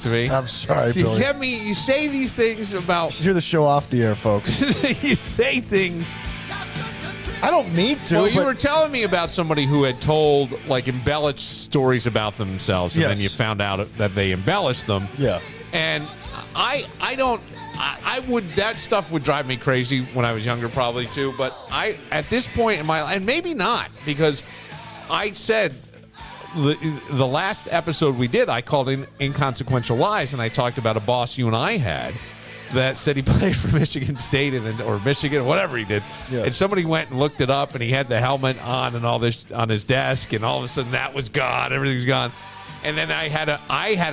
to me. I'm sorry, So Billy. you say these things about. Hear the show off the air, folks. You say things. I don't need to. Well, you but were telling me about somebody who had told, like, embellished stories about themselves, and then you found out that they embellished them. Yeah. And I would, that stuff would drive me crazy when I was younger, probably too. But at this point in my life, and maybe not, because I said the last episode we did, I called in Inconsequential Lies, and I talked about a boss you and I had that said he played for Michigan State or Michigan, whatever he did. Yeah. And somebody went and looked it up, and he had the helmet on and all this on his desk, and all of a sudden that was gone. Everything's gone. And then I had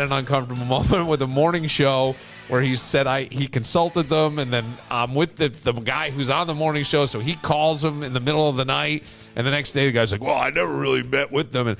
an uncomfortable moment with a morning show where he said he consulted them, and then I'm with the guy who's on the morning show, so he calls him in the middle of the night, and the next day the guy's like, well, I never really met with them, and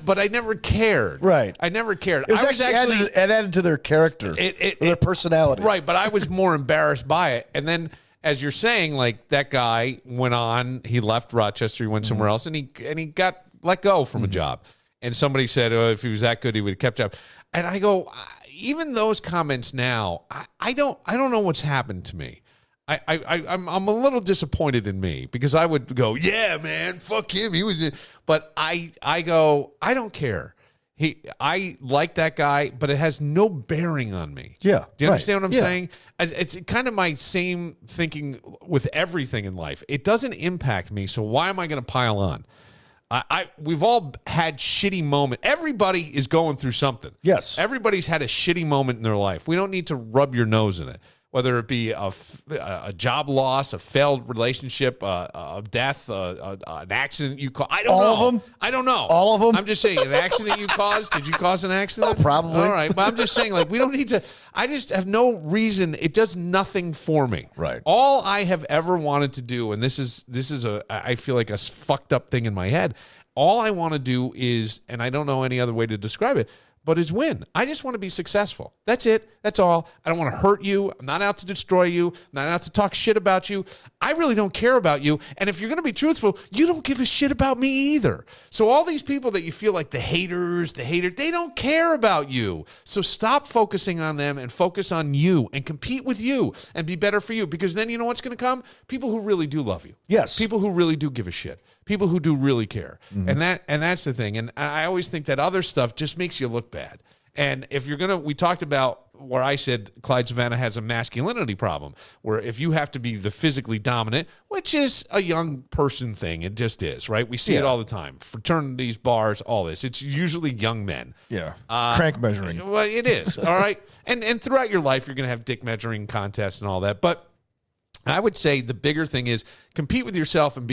but I never cared. Right. I never cared. It was actually it added to their character, their personality. Right, but I was more embarrassed by it. And then, as you're saying, like, that guy went on, he left Rochester, he went somewhere else, and he got let go from a job. And somebody said, oh, if he was that good, he would have kept up. And I go, even those comments now, I don't know what's happened to me. I'm a little disappointed in me, because I would go, yeah, man, fuck him. He was, but I go, I don't care. I like that guy, but it has no bearing on me. Yeah. Do you understand what I'm saying? It's kind of my same thinking with everything in life. It doesn't impact me, so why am I going to pile on? We've all had shitty moments. Everybody is going through something. Yes. Everybody's had a shitty moment in their life. We don't need to rub your nose in it. Whether it be a job loss, a failed relationship, a death, an accident you caused. I don't know. All of them? I don't know. All of them? I'm just saying, an accident you caused? Did you cause an accident? Oh, probably. All right. But I'm just saying, like, we don't need to. I just have no reason. It does nothing for me. Right. All I have ever wanted to do, and this is I feel like a fucked up thing in my head. All I want to do is, and I don't know any other way to describe it, but is win. I just want to be successful. That's it. That's all. I don't want to hurt you. I'm not out to destroy you. I'm not out to talk shit about you. I really don't care about you. And if you're going to be truthful, you don't give a shit about me either. So all these people that you feel like the haters, they don't care about you. So stop focusing on them and focus on you and compete with you and be better for you. Because then you know what's going to come? People who really do love you. Yes. People who really do give a shit. People who do really care. And that's the thing. And I always think that other stuff just makes you look bad. And if you're going to, we talked about where I said Clyde Savannah has a masculinity problem, where if you have to be the physically dominant, which is a young person thing, it just is, right? We see it all the time. Fraternities, bars, all this. It's usually young men. Yeah. Crank measuring. Well, it is. All right. And throughout your life, you're going to have dick measuring contests and all that. But I would say the bigger thing is compete with yourself and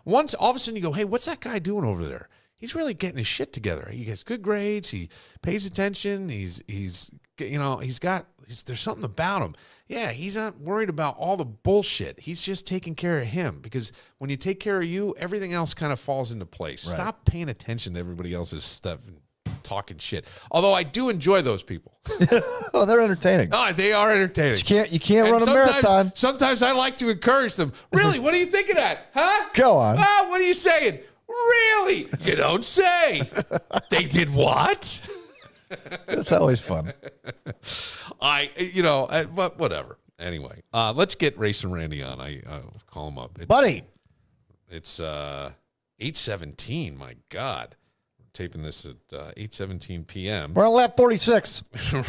once all of a sudden you go, hey, what's that guy doing over there? He's really getting his shit together. He gets good grades. He pays attention. There's something about him. Yeah, he's not worried about all the bullshit. He's just taking care of him, because when you take care of you, everything else kind of falls into place. Right. Stop paying attention to everybody else's stuff and talking shit. Although I do enjoy those people. Oh, they're entertaining. Oh, they are entertaining. You can't run a marathon. Sometimes I like to encourage them. Really? What are you thinking of? Huh? Go on. Oh, what are you saying? Really? You don't say. They did what? It's always fun. But whatever. Anyway, let's get Race and Randy on. I'll call him up. Buddy. It's 8:17. My God. We're taping this at 8:17 p.m. We're on lap 46.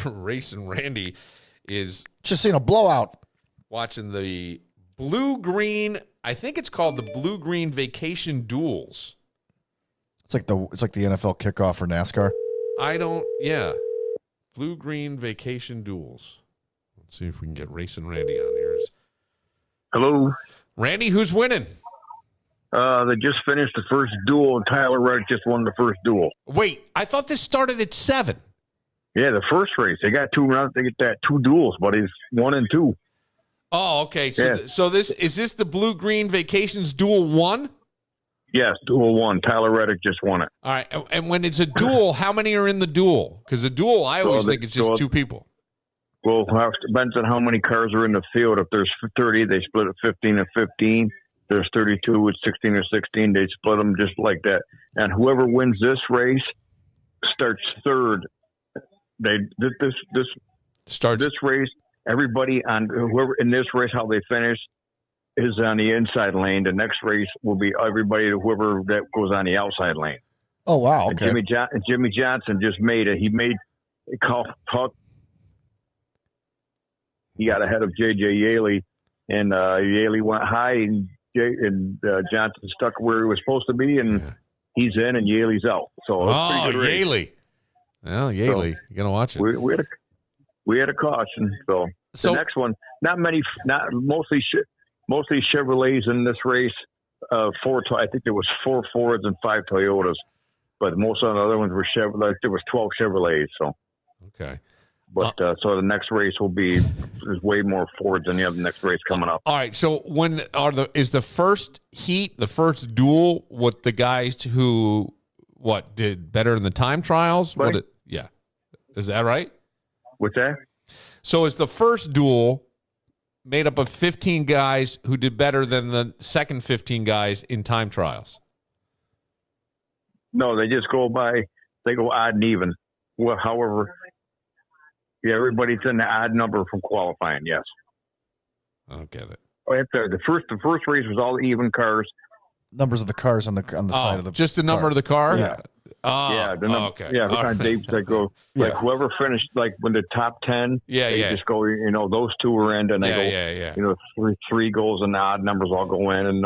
Race and Randy is just seen a blowout. Watching the blue-green, I think it's called the blue-green vacation duels. It's like the NFL kickoff for NASCAR. Blue-green vacation duels. Let's see if we can get Race and Randy on here. Hello. Randy, who's winning? They just finished the first duel. Tyler Reddick just won the first duel. Wait, I thought this started at 7. Yeah, the first race. They got 2 rounds. They get that 2 duels, but he's 1 and 2. Oh, okay. So this is this the blue-green vacations duel 1? Yes, duel 1. Tyler Reddick just won it. All right. And when it's a duel, how many are in the duel? Because a duel, I always think it's just 2 people. Well, it depends on how many cars are in the field. If there's 30, they split it 15 and 15. If there's 32, it's 16 or 16. They split them just like that. And whoever wins this race starts third this race. Everybody on whoever in this race, how they finish is on the inside lane. The next race will be everybody, whoever that goes on the outside lane. Oh wow! Okay. And Jimmy Johnson just made it. He made a call. He got ahead of J.J. Yaley, and Yaley went high, and Johnson stuck where he was supposed to be, and he's in, and Yaley's out. So Yaley. Well, Yaley, you gotta watch it. We had a caution. So the next one, mostly Chevrolets in this race. I think there was 4 Fords and 5 Toyotas, but most of the other ones were Chevrolet. There was 12 Chevrolets. So okay. But so the next race will be there's way more Fords than the other next race coming up. All right. So is the first heat, the first duel with the guys who did better in the time trials? Yeah. Is that right? What's that? So is the first duel made up of 15 guys who did better than the second 15 guys in time trials? No, they just go odd and even. Well, however, yeah, everybody's in the odd number from qualifying. Yes. I don't get it. The first race was all even cars. Numbers of the cars on the side of the just the number of the car. Yeah. Yeah, the number, okay. Yeah, right. They go like whoever finished like when the top 10. They just go. Those 2 are in, and they go. Three goals and odd numbers all go in, and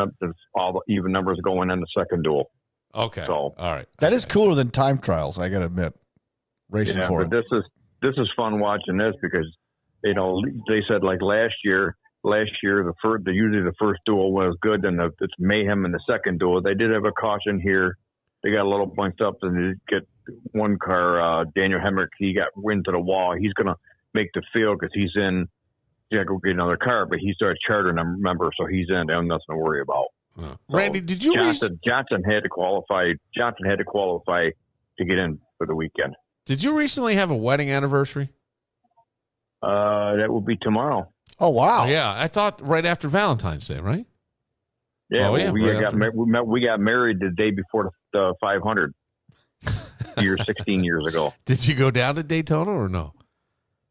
all the even numbers go in the second duel. Okay. So all right, that is cooler than time trials. I gotta admit, racing for it. This is fun watching this because they said like last year usually the first duel was good, and it's mayhem in the second duel. They did have a caution here. They got a little bunched up, and they get one car, Daniel Hemrick, he got wind to the wall. He's going to make the field because he's in. Yeah, go get another car, but he's our charter member, so he's in. They have nothing to worry about. So Randy, did you Johnson had to qualify. Johnson had to qualify to get in for the weekend. Did you recently have a wedding anniversary? That will be tomorrow. Oh wow! Yeah, I thought right after Valentine's Day, right? Yeah, we got married the day before the 500. 16 years ago. Did you go down to Daytona or no?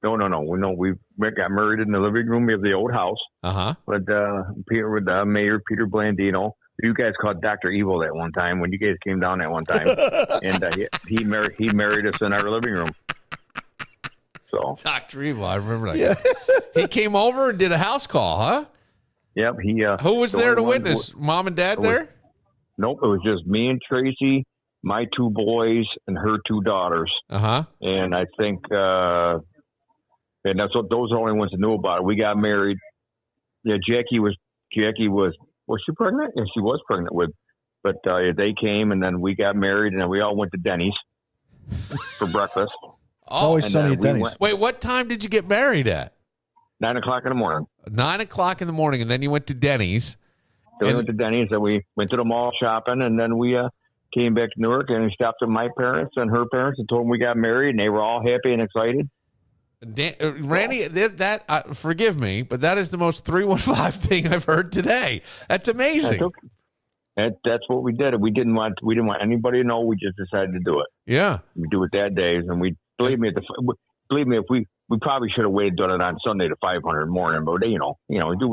No. We got married in the living room of the old house. With Mayor Peter Blandino. You guys called Dr. Evil that one time when you guys came down that one time, and he married us in our living room. So Dr. Evil, I remember that. Yeah. He came over and did a house call, huh? Yep. Who was there to witness? Mom and Dad there? Nope. It was just me and Tracy, my 2 boys, and her 2 daughters. And I think, and that's what those are the only ones that knew about it. We got married. Yeah, Jackie was she pregnant? Yeah, she was pregnant but they came, and then we got married, and then we all went to Denny's for breakfast. It's always sunny at Denny's. Wait, what time did you get married at? 9 o'clock in the morning. 9 o'clock in the morning, and then you went to Denny's. Then we went to Denny's, and we went to the mall shopping, and then we came back to Newark, and we stopped at my parents and her parents and told them we got married, and they were all happy and excited. Randy, forgive me, but that is the most 315 thing I've heard today. That's amazing. That's what we did. We didn't want anybody to know. We just decided to do it. Yeah, we do it that day, and we believe me. If we probably should have waited done it on Sunday to 500 morning, but doing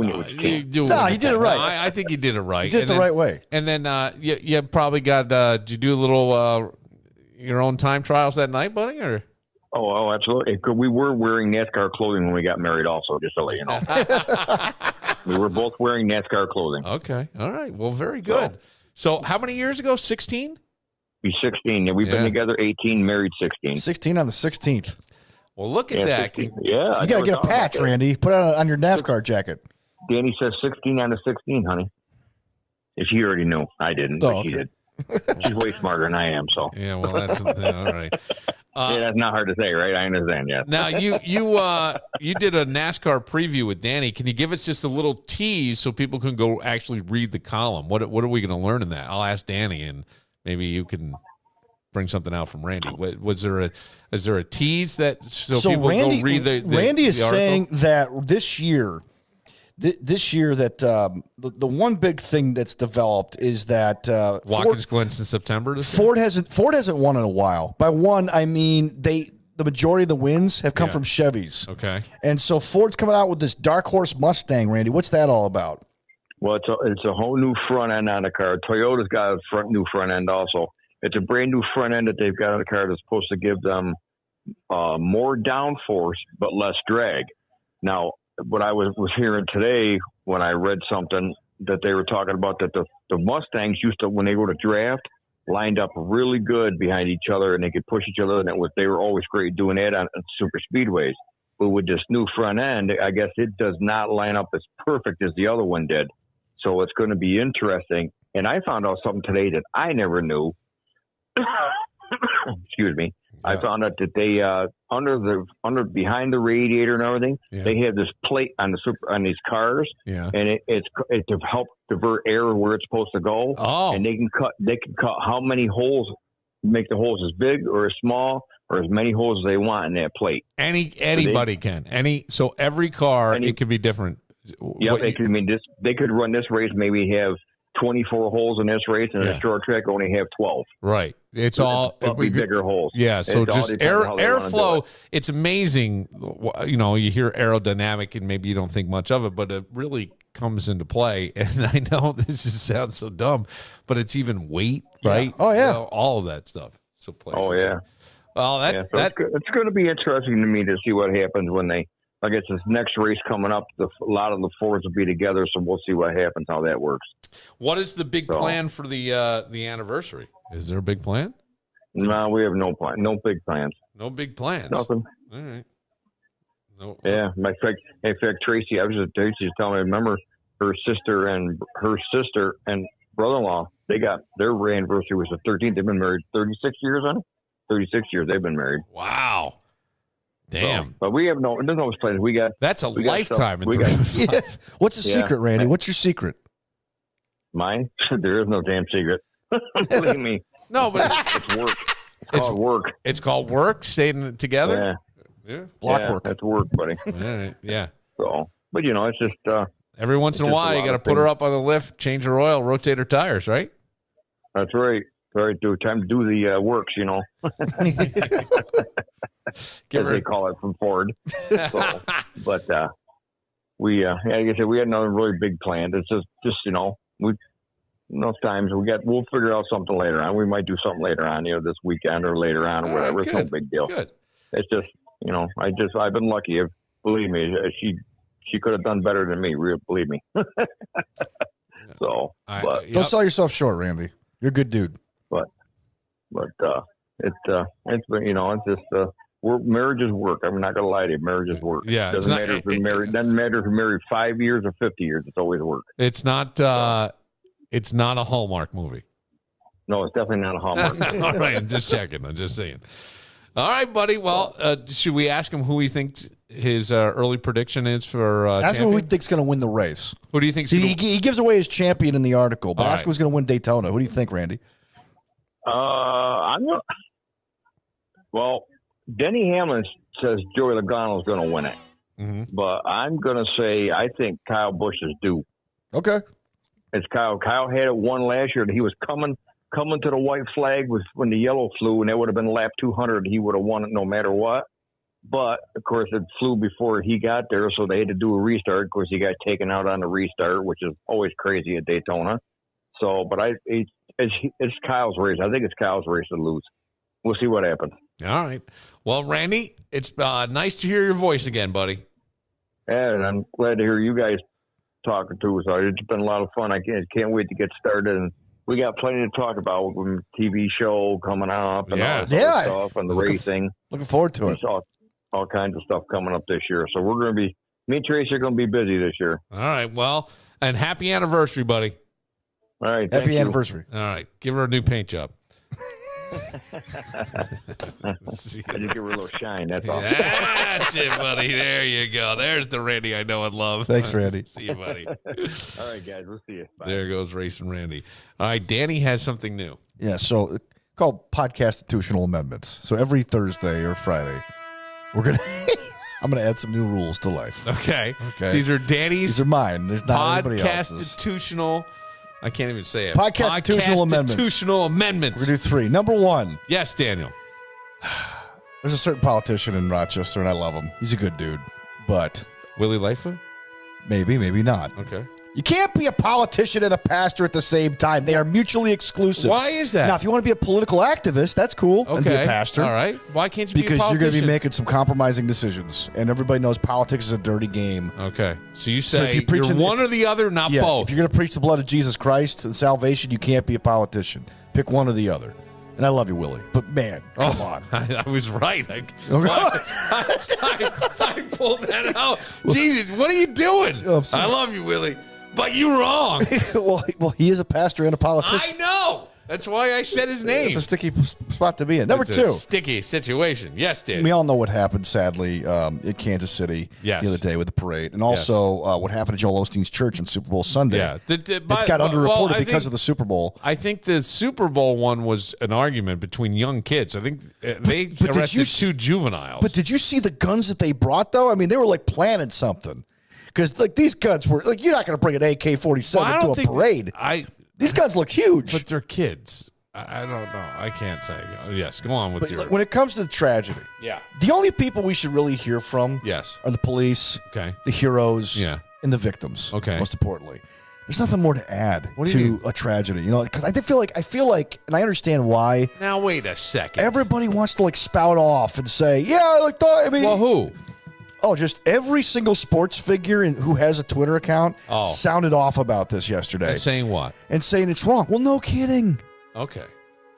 it with you did it right. I think you did it right. You did it the right way. And then you probably got. Did you do a little your own time trials that night, buddy? Or oh, absolutely. We were wearing NASCAR clothing when we got married, also. Just to let you know, we were both wearing NASCAR clothing. Okay, all right. Well, very good. So how many years ago? 16. Be 16. Yeah, we've been together 18, married 16. 16 on the 16th. Well, look at that. 16. Yeah. You got to get a patch, Randy. Put it on your NASCAR jacket. Danny says 16 on the 16, honey. If you already knew. I didn't, but she did. She's way smarter than I am, so. Yeah, well, that's all right. That's not hard to say, right? I understand, yeah. Now, you did a NASCAR preview with Danny. Can you give us just a little tease so people can go actually read the column? What are we going to learn in that? I'll ask Danny, and maybe you can bring something out from Randy. Is there a tease that so people Randy, go read the Randy is the saying that this year that the one big thing that's developed is that Watkins Glen's in September. Ford hasn't won in a while. By one, I mean the majority of the wins have come Yeah. from Chevys. Okay. And so Ford's coming out with this dark horse Mustang, Randy. What's that all about? Well, it's a whole new front end on the car. Toyota's got a new front end also. It's a brand new front end that they've got on the car that's supposed to give them more downforce but less drag. Now, what I was hearing today when I read something that they were talking about that the Mustangs used to, when they go to draft, lined up really good behind each other and they could push each other, and they were always great doing that on super speedways. But with this new front end, I guess it does not line up as perfect as the other one did. So it's going to be interesting. And I found out something today that I never knew. Excuse me. Yeah. I found out that they under behind the radiator and everything, they have this plate on these cars, and it's to help divert air where it's supposed to go. Oh, and they can cut how many holes, make the holes as big or as small or as many holes as they want in that plate. Anybody can. So every car, it could be different. Yeah, they could run this race, maybe have 24 holes in this race, and a short track only have 12. Right. It's all bigger holes. Yeah. So just airflow. It's amazing. You know, you hear aerodynamic, and maybe you don't think much of it, but it really comes into play. And I know this sounds so dumb, but it's even weight, right? Oh yeah, all of that stuff. So plays. Oh yeah. Well, it's going to be interesting to me to see what happens when they. I guess this next race coming up, a lot of the Fords will be together, so we'll see what happens, how that works. What is the big plan for the anniversary? Is there a big plan? No, we have no plan. No big plans. No big plans. Nothing. All right. No. Yeah. In fact, Tracy, Tracy was telling me. Remember, her sister and brother-in-law, they got their anniversary was the 13th. They've been married 36 years on it. 36 years they've been married. Wow. Damn. So, but we have there's no plans. That's a lifetime. What's the secret, Randy? What's your secret? Mine? There is no damn secret. Believe me. No, but it's work. It's called work. It's called work, staying together? Yeah. Block work. That's work, buddy. Yeah. So, but it's just every once in a while you got to put her up on the lift, change her oil, rotate her tires, right? That's right. Right, time to do the works, as they call it from Ford. So, but we, like I said, we had another really big plan. It's just we enough times we'll figure out something later on. We might do something later on, this weekend or later on or whatever. It's no big deal. Good. It's just, I've been lucky. Believe me, she could have done better than me. Believe me. So, don't sell yourself short, Randy. You're a good dude. But it's been, it's just marriage is work. I'm not gonna lie to you, marriage is work. Yeah, doesn't matter if you're married. Doesn't matter if you're married 5 years or 50 years. It's always work. It's not a Hallmark movie. No, it's definitely not a Hallmark movie. All right, I'm just checking. I'm just saying. All right, buddy. Well, should we ask him who he thinks his early prediction is for ask him who he thinks going to win the race. Who do you think? He gives away his champion in the article, but ask him who's going to win Daytona. Who do you think, Randy? Well, Denny Hamlin says Joey Logano is going to win it. Mm-hmm. But I'm going to say I think Kyle Busch is due. Okay. It's Kyle. Kyle had it won last year. He was coming to the white flag when the yellow flew, and it would have been lap 200. He would have won it no matter what. But, of course, it flew before he got there, so they had to do a restart. Of course, he got taken out on the restart, which is always crazy at Daytona. So, but it's Kyle's race. I think it's Kyle's race to lose. We'll see what happens. All right. Well, Randy, it's nice to hear your voice again, buddy. Yeah, and I'm glad to hear you guys talking to us. It's been a lot of fun. I can't wait to get started. And we got plenty to talk about with the TV show coming up and all that stuff and the racing. Looking forward to it. All kinds of stuff coming up this year. So we're going to be, me and Tracy are going to be busy this year. All right. Well, and happy anniversary, buddy. All right. Happy anniversary. All right. Give her a new paint job. I just give her a little shine. That's all. That's it, buddy. There you go. There's the Randy I know and love. Thanks, Randy. See you, buddy. All right, guys. We'll see you. Bye. There goes Racing Randy. All right. Danny has something new. Yeah. So called podcastitutional amendments. So every Thursday or Friday, I'm going to add some new rules to life. Okay. These are Danny's. These are mine. There's not anybody else's. Podcastitutional. I can't even say it. Podcastitutional amendments. Podcastitutional amendments. We're going to do 3. Number 1. Yes, Daniel. There's a certain politician in Rochester, and I love him. He's a good dude, but Willie Lightfoot? maybe not. Okay. You can't be a politician and a pastor at the same time. They are mutually exclusive. Why is that? Now, if you want to be a political activist, that's cool. And be a pastor. All right. Why can't you Because be a you're politician? going to be making some compromising decisions. And everybody knows politics is a dirty game. Okay. So you So say if you're preaching- one or the other, not Yeah, both. if you're going to preach the blood of Jesus Christ and salvation, you can't be a politician. Pick one or the other. And I love you, Willie. But, man, come on. I was right. I pulled that out. Jesus, what are you doing? Oh, I'm sorry. I love you, Willie. But you're wrong. well, he is a pastor and a politician. I know. That's why I said his name. It's a sticky spot to be in. Number It's a two. sticky situation. Yes, dude. We all know what happened, sadly, in Kansas City Yes. the other day with the parade. And also what happened at Joel Osteen's church on Super Bowl Sunday. Yeah. It got underreported because of the Super Bowl. I think the Super Bowl one was an argument between young kids. I think they but did arrested you two juveniles. But did you see the guns that they brought, though? I mean, they were like planning something. Because like these guns were like, you're not going to bring an AK-47 to a parade. These guns look huge. But they're kids. I don't know. I can't say. Yes, go on with But your. when it comes to the tragedy, Yeah. the only people we should really hear from Yes. are the police, Okay. the heroes, Yeah. and the victims. Okay. Most importantly. There's nothing more to add What do you to a tragedy, because I feel like, and I understand why Now wait a second. everybody wants to like spout off and say, yeah, like I mean, Well, who? oh, just every single sports figure who has a Twitter account sounded off about this yesterday And saying what? and saying it's wrong. Well, no kidding. Okay.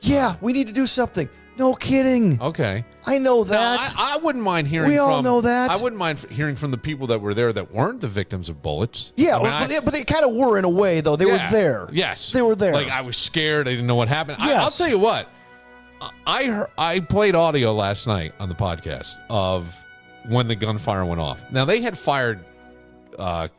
Yeah, we need to do something. No kidding. Okay. I know Now, that. I wouldn't mind hearing. We all know that. I wouldn't mind hearing from the people that were there that weren't the victims of bullets. Yeah, I mean, but they kind of were in a way, though. They were there. Yes, They were there. Like I was scared. I didn't know what happened. Yes. I'll tell you what. I played audio last night on the podcast of when the gunfire went off. Now they had fired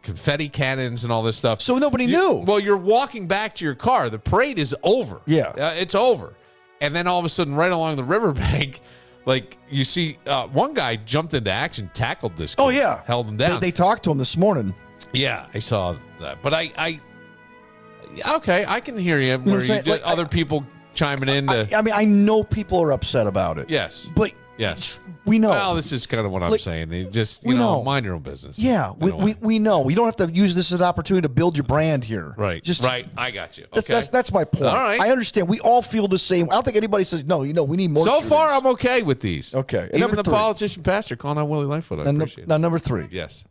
confetti cannons and all this stuff. So nobody knew. Well, you're walking back to your car. The parade is over. Yeah. It's over. And then all of a sudden, right along the riverbank, like you see one guy jumped into action, tackled this kid. Oh, yeah. Held him down. They talked to him this morning. Yeah, I saw that. But I can hear you know where what I'm you saying? get other people chiming in to. I mean, I know people are upset about it. Yes. But Yes. we know. Well, this is kind of what I'm Like, saying. You just, we know. mind your own business. Yeah, in a way. we know. We don't have to use this as an opportunity to build your brand here. Right. Just right. I got you. Okay. That's my point. All right. I understand. We all feel the same. I don't think anybody says no. We need more. So shootings. far, I'm okay with these. Okay. And Even number the three. politician pastor calling out Willie Lightfoot. I appreciate it. Now number 3. Yes.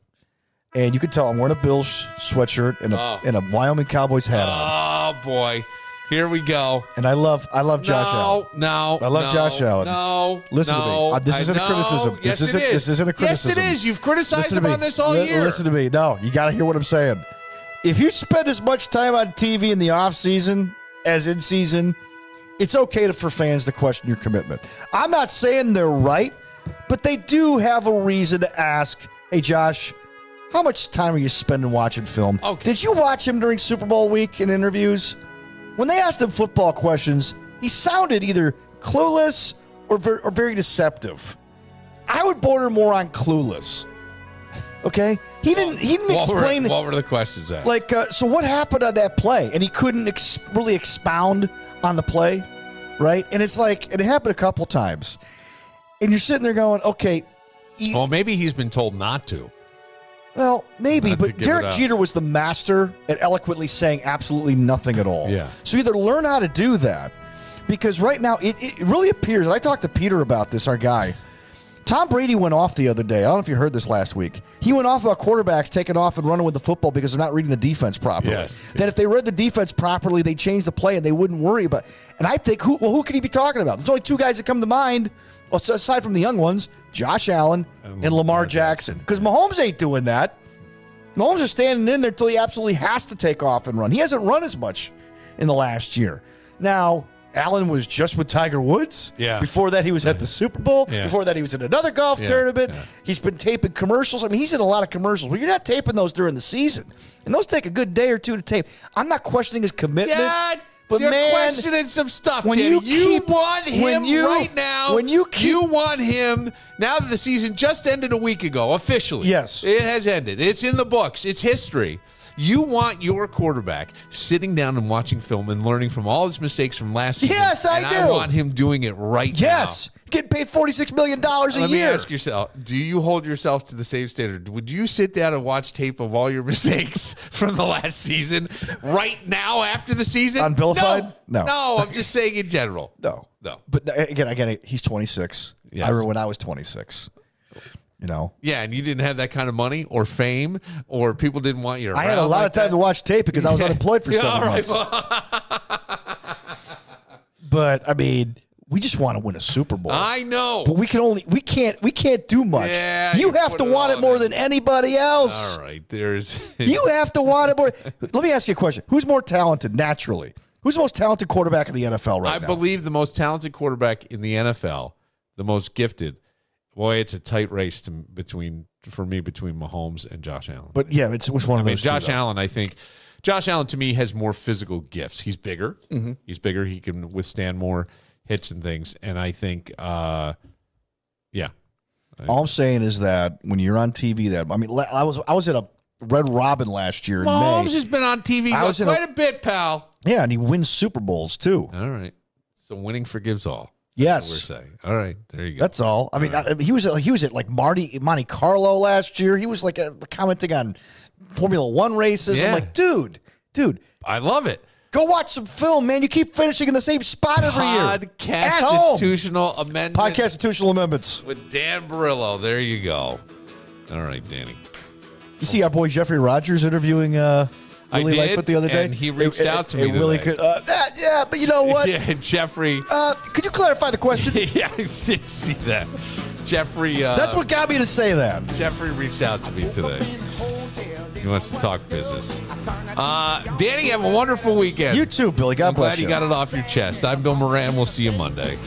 And you can tell I'm wearing a Bills sweatshirt and a Wyoming Cowboys hat on. Oh boy, here we go. And I love Josh Allen. No, I love Josh Allen. No, Listen to me. This isn't a criticism. Yes, This it isn't a criticism. Yes, it is. You've criticized Listen him to me. on this all year. Listen to me. No, you got to hear what I'm saying. If you spend as much time on TV in the off season as in season, it's okay for fans to question your commitment. I'm not saying they're right, but they do have a reason to ask, hey, Josh, how much time are you spending watching film? Okay. Did you watch him during Super Bowl week in interviews? When they asked him football questions, he sounded either clueless or very deceptive. I would border more on clueless. Okay? He didn't explain. What were the questions at? Like, so what happened on that play? And he couldn't really expound on the play, right? And it's like, it happened a couple times. And you're sitting there going, okay. Well, maybe he's been told not to. Well, maybe, Not to but give Derek it up. Jeter was the master at eloquently saying absolutely nothing at all. Yeah. So either learn how to do that, because right now it really appears, and I talked to Peter about this, our guy. Tom Brady went off the other day. I don't know if you heard this last week. He went off about quarterbacks taking off and running with the football because they're not reading the defense properly. Yes. That if they read the defense properly, they change the play and they wouldn't worry about. And I think who could he be talking about? There's only two guys that come to mind, well, aside from the young ones, Josh Allen and Lamar Jackson. Because Mahomes ain't doing that. Mahomes is standing in there until he absolutely has to take off and run. He hasn't run as much in the last year. Now, Allen was just with Tiger Woods. Yeah. Before that, he was at the Super Bowl. Yeah. Before that, he was in another golf tournament. Yeah. He's been taping commercials. I mean, he's in a lot of commercials. Well, you're not taping those during the season. And those take a good day or two to tape. I'm not questioning his commitment. Yeah, but you're man, questioning some stuff. when Danny. you want him right now. you want him now that the season just ended a week ago officially. Yes. it has ended. It's in the books. It's history. You want your quarterback sitting down and watching film and learning from all his mistakes from last season. Yes, I do. I want him doing it right now. Yes. Getting paid $46 million a year. Let me ask yourself, do you hold yourself to the same standard? Would you sit down and watch tape of all your mistakes from the last season right now after the season? On Billified? No. No, I'm just saying in general. No. No. But again, he's 26. Yes. I remember when I was 26. You know? Yeah, and you didn't have that kind of money or fame, or people didn't want you around. I had a lot like of time that. to watch tape because I was unemployed for 7 all right. months. But I mean, we just want to win a Super Bowl. I know. But we can't do much. Yeah, you you have put to it want all it more in. than anybody else. All right, there's. You have to want it more. Let me ask you a question. Who's more talented naturally? Who's the most talented quarterback in the NFL right I now? believe the most talented quarterback in the NFL, the most gifted. Boy, it's a tight race between Mahomes and Josh Allen. But yeah, it's one of those. Josh Allen, I think. Josh Allen to me has more physical gifts. He's bigger. Mm-hmm. He's bigger. He can withstand more hits and things. And I think, yeah. All I'm saying is that when you're on TV, I was at a Red Robin last year in Mahomes May. has been on TV quite a bit, pal. Yeah, and he wins Super Bowls too. All right. So winning forgives all. Yes, That's what we're saying. All right, there you go. That's all. I mean, he was at like Monte Carlo last year. He was like commenting on Formula One races. Yeah. I'm like, dude, I love it. go watch some film, man. You keep finishing in the same spot every year. At home. Constitutional amendments. Podcast Constitutional Amendments. With Dan Barillo. There you go. All right, Danny. You see our boy Jeffrey Rogers interviewing Willie did, Lightfoot the other day? and he reached out to me Willie today. could, yeah, but you know what? Yeah, Jeffrey. Could you clarify the question? Yeah, I did see that. Jeffrey. That's what got me to say that. Jeffrey reached out to me today. He wants to talk business. Danny, have a wonderful weekend. You too, Billy. God I'm bless glad you. you got it off your chest. I'm Bill Moran. We'll see you Monday.